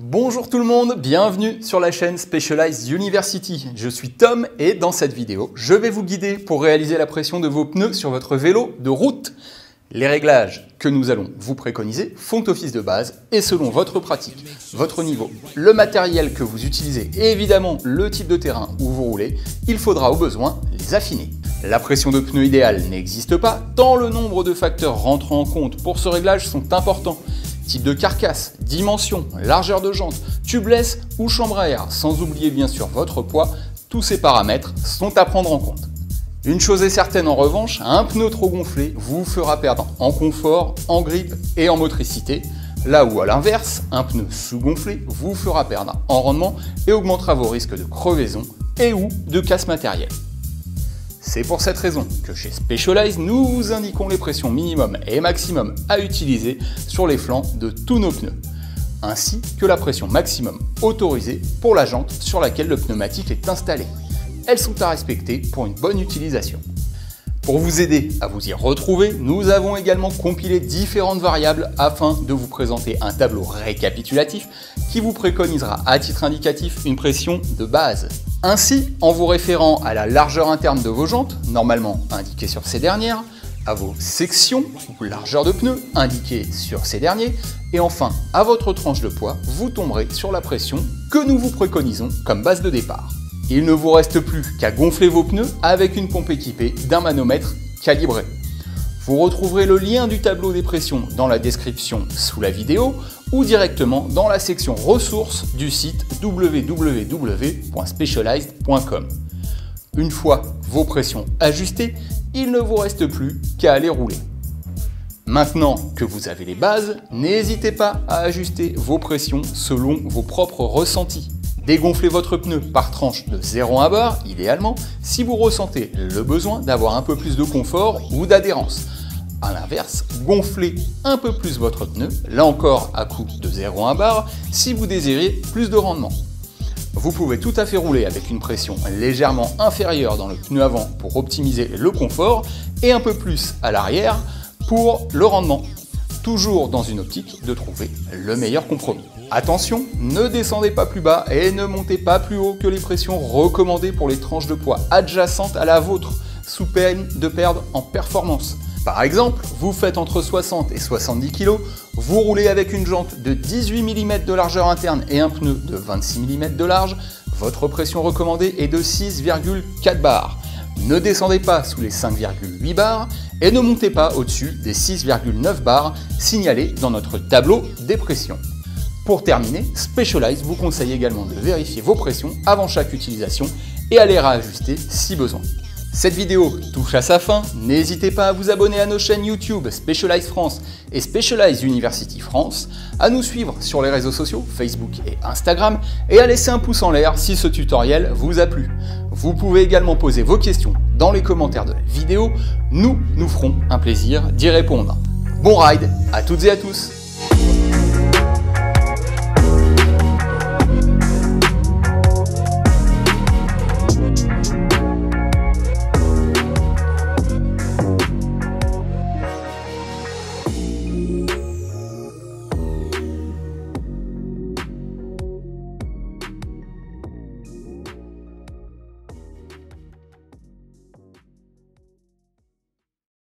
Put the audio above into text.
Bonjour tout le monde, bienvenue sur la chaîne Specialized University. Je suis Tom et dans cette vidéo, je vais vous guider pour réaliser la pression de vos pneus sur votre vélo de route. Les réglages que nous allons vous préconiser font office de base et selon votre pratique, votre niveau, le matériel que vous utilisez et évidemment le type de terrain où vous roulez, il faudra au besoin les affiner. La pression de pneu idéale n'existe pas tant le nombre de facteurs rentrant en compte pour ce réglage sont importants. Type de carcasse, dimension, largeur de jante, tubeless ou chambre à air, sans oublier bien sûr votre poids, tous ces paramètres sont à prendre en compte. Une chose est certaine en revanche, un pneu trop gonflé vous fera perdre en confort, en grippe et en motricité, là où à l'inverse, un pneu sous-gonflé vous fera perdre en rendement et augmentera vos risques de crevaison et ou de casse matérielle. C'est pour cette raison que chez Specialized, nous vous indiquons les pressions minimum et maximum à utiliser sur les flancs de tous nos pneus, ainsi que la pression maximum autorisée pour la jante sur laquelle le pneumatique est installé. Elles sont à respecter pour une bonne utilisation. Pour vous aider à vous y retrouver, nous avons également compilé différentes variables afin de vous présenter un tableau récapitulatif qui vous préconisera à titre indicatif une pression de base. Ainsi, en vous référant à la largeur interne de vos jantes, normalement indiquée sur ces dernières, à vos sections ou largeur de pneus indiquées sur ces derniers, et enfin à votre tranche de poids, vous tomberez sur la pression que nous vous préconisons comme base de départ. Il ne vous reste plus qu'à gonfler vos pneus avec une pompe équipée d'un manomètre calibré. Vous retrouverez le lien du tableau des pressions dans la description sous la vidéo ou directement dans la section ressources du site www.specialized.com. Une fois vos pressions ajustées, il ne vous reste plus qu'à aller rouler. Maintenant que vous avez les bases, n'hésitez pas à ajuster vos pressions selon vos propres ressentis. Dégonflez votre pneu par tranche de 0 à 1 bar, idéalement, si vous ressentez le besoin d'avoir un peu plus de confort ou d'adhérence. A l'inverse, gonflez un peu plus votre pneu, là encore à coup de 0 à 1 bar, si vous désirez plus de rendement. Vous pouvez tout à fait rouler avec une pression légèrement inférieure dans le pneu avant pour optimiser le confort et un peu plus à l'arrière pour le rendement. Toujours dans une optique de trouver le meilleur compromis. Attention, ne descendez pas plus bas et ne montez pas plus haut que les pressions recommandées pour les tranches de poids adjacentes à la vôtre, sous peine de perdre en performance. Par exemple, vous faites entre 60 et 70 kg, vous roulez avec une jante de 18 mm de largeur interne et un pneu de 26 mm de large, votre pression recommandée est de 6,4 bars. Ne descendez pas sous les 5,8 bars et ne montez pas au-dessus des 6,9 bars signalés dans notre tableau des pressions. Pour terminer, Specialized vous conseille également de vérifier vos pressions avant chaque utilisation et à les réajuster si besoin. Cette vidéo touche à sa fin, n'hésitez pas à vous abonner à nos chaînes YouTube Specialized France et Specialized University France, à nous suivre sur les réseaux sociaux Facebook et Instagram et à laisser un pouce en l'air si ce tutoriel vous a plu. Vous pouvez également poser vos questions dans les commentaires de la vidéo, nous ferons un plaisir d'y répondre. Bon ride à toutes et à tous!